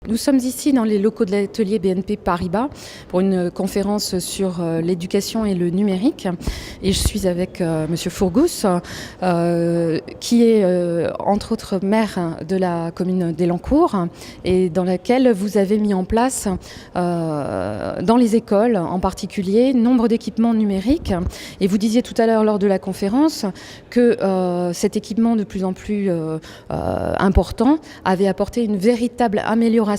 Nous sommes ici dans les locaux de l'atelier BNP Paribas pour une conférence sur l'éducation et le numérique. Et je suis avec Monsieur Fourgousse, qui est entre autres maire de la commune d'Elancourt et dans laquelle vous avez mis en place dans les écoles en particulier nombre d'équipements numériques. Et vous disiez tout à l'heure lors de la conférence que cet équipement de plus en plus important avait apporté une véritable amélioration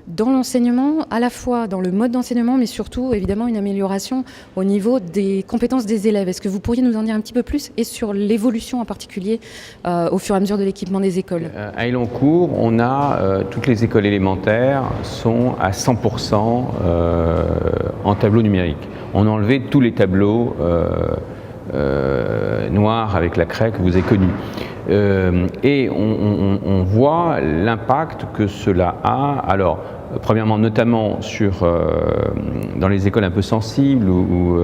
dans l'enseignement, à la fois dans le mode d'enseignement, mais surtout évidemment une amélioration au niveau des compétences des élèves. Est-ce que vous pourriez nous en dire un petit peu plus et sur l'évolution en particulier au fur et à mesure de l'équipement des écoles? À Elancourt, on a toutes les écoles élémentaires sont à 100% en tableau numérique. On a enlevé tous les tableaux noirs avec la craie que vous avez connus. Et on voit l'impact que cela a. Alors, premièrement, notamment dans les écoles un peu sensibles où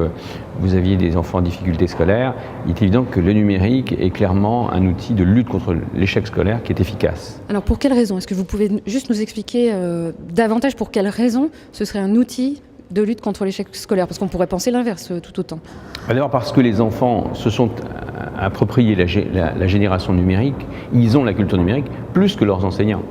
vous aviez des enfants en difficulté scolaire, il est évident que le numérique est clairement un outil de lutte contre l'échec scolaire qui est efficace. Alors, pour quelles raisons? Est-ce que vous pouvez juste nous expliquer davantage pour quelles raisons ce serait un outil de lutte contre l'échec scolaire? Parce qu'on pourrait penser l'inverse tout autant. D'abord parce que les enfants se sont appropriés la génération numérique, ils ont la culture numérique plus que leurs enseignants.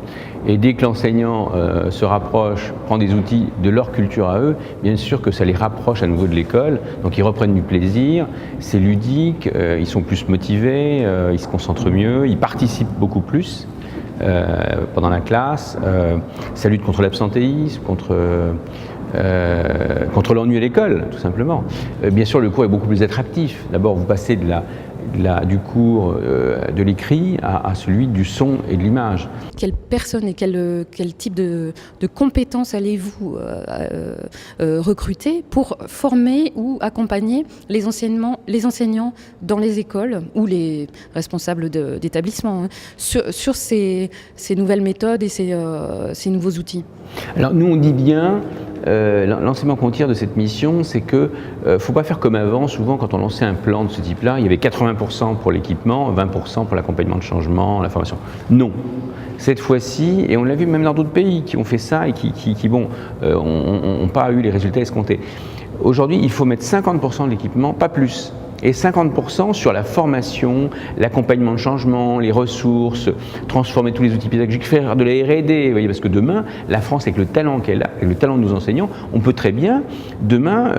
Et dès que l'enseignant se rapproche, prend des outils de leur culture à eux, bien sûr que ça les rapproche à nouveau de l'école, donc ils reprennent du plaisir, c'est ludique, ils sont plus motivés, ils se concentrent mieux, ils participent beaucoup plus pendant la classe, ça lutte contre l'absentéisme, contre l'ennui à l'école, tout simplement. Bien sûr, le cours est beaucoup plus attractif. D'abord, vous passez du cours de l'écrit à celui du son et de l'image. Quelle personne et quel type de compétences allez-vous recruter pour former ou accompagner les enseignants dans les écoles ou les responsables d'établissement sur ces nouvelles méthodes et ces nouveaux outils? Alors nous, on dit bien, l'enseignement qu'on tire de cette mission, c'est que ne faut pas faire comme avant. Souvent, quand on lançait un plan de ce type-là, il y avait 80% pour l'équipement, 20% pour l'accompagnement de changement, la formation. Non. Cette fois-ci, et on l'a vu même dans d'autres pays qui ont fait ça et qui n'ont pas eu les résultats escomptés. Aujourd'hui, il faut mettre 50% de l'équipement, pas plus. Et 50% sur la formation, l'accompagnement de changement, les ressources, transformer tous les outils pédagogiques, faire de la R&D, vous voyez, parce que demain, la France, avec le talent qu'elle a, avec le talent de nos enseignants, on peut très bien, demain,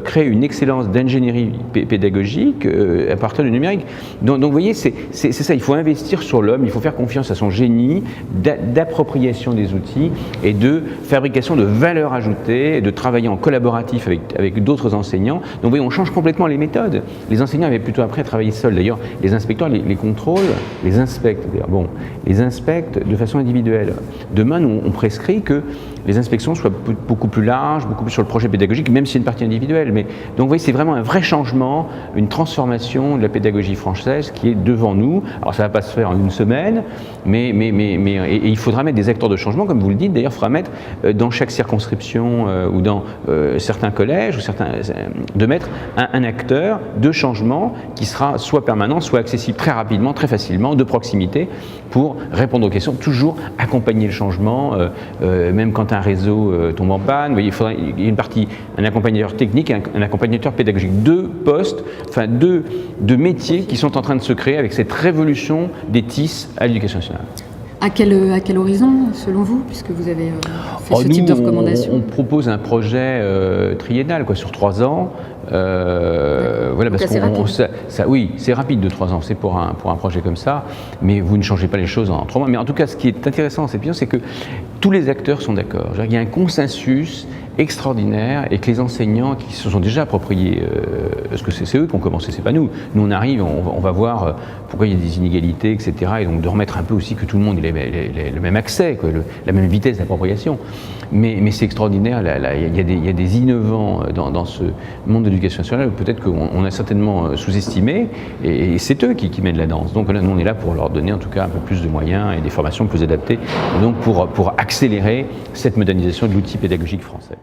créer une excellence d'ingénierie pédagogique à partir du numérique. Donc vous voyez, c'est ça, il faut investir sur l'homme, il faut faire confiance à son génie d'appropriation des outils et de fabrication de valeur ajoutée, de travailler en collaboratif avec d'autres enseignants. Donc vous voyez, on change complètement les méthodes. Les enseignants avaient plutôt appris à travailler seuls. D'ailleurs, les inspecteurs les contrôlent, les inspectent. Bon, les inspectent de façon individuelle. Demain, nous, on prescrit que les inspections soient beaucoup plus larges, beaucoup plus sur le projet pédagogique, même si c'est une partie individuelle. Mais, donc, vous voyez, c'est vraiment un vrai changement, une transformation de la pédagogie française qui est devant nous. Alors, ça ne va pas se faire en une semaine, mais il faudra mettre des acteurs de changement, comme vous le dites. D'ailleurs, il faudra mettre dans chaque circonscription ou dans certains collèges, de mettre un acteur de changement qui sera soit permanent, soit accessible très rapidement, très facilement, de proximité, pour répondre aux questions, toujours accompagner le changement, même quand un réseau tombe en panne. Vous voyez, il y a une partie, un accompagnateur technique et un accompagnateur pédagogique. Deux postes, enfin deux métiers qui sont en train de se créer avec cette révolution des TIS à l'éducation nationale. À quel horizon, selon vous, puisque vous avez fait ce type de recommandation? On propose un projet triennal, sur 3 ans. Voilà, parce que oui, c'est rapide de 3 ans, c'est pour un projet comme ça, mais vous ne changez pas les choses en 3 mois. Mais en tout cas, ce qui est intéressant dans cette vision, c'est que tous les acteurs sont d'accord. Il y a un consensus extraordinaire et que les enseignants qui se sont déjà appropriés, parce que c'est eux qui ont commencé, c'est pas nous. Nous on arrive, on va voir pourquoi il y a des inégalités, etc. Et donc de remettre un peu aussi que tout le monde ait le même accès, la même vitesse d'appropriation. Mais c'est extraordinaire, il y a des innovants dans ce monde de l'éducation nationale, peut-être qu'on a certainement sous-estimé, et c'est eux qui mènent la danse. Donc là, nous on est là pour leur donner en tout cas un peu plus de moyens et des formations plus adaptées, donc pour accélérer cette modernisation de l'outil pédagogique français.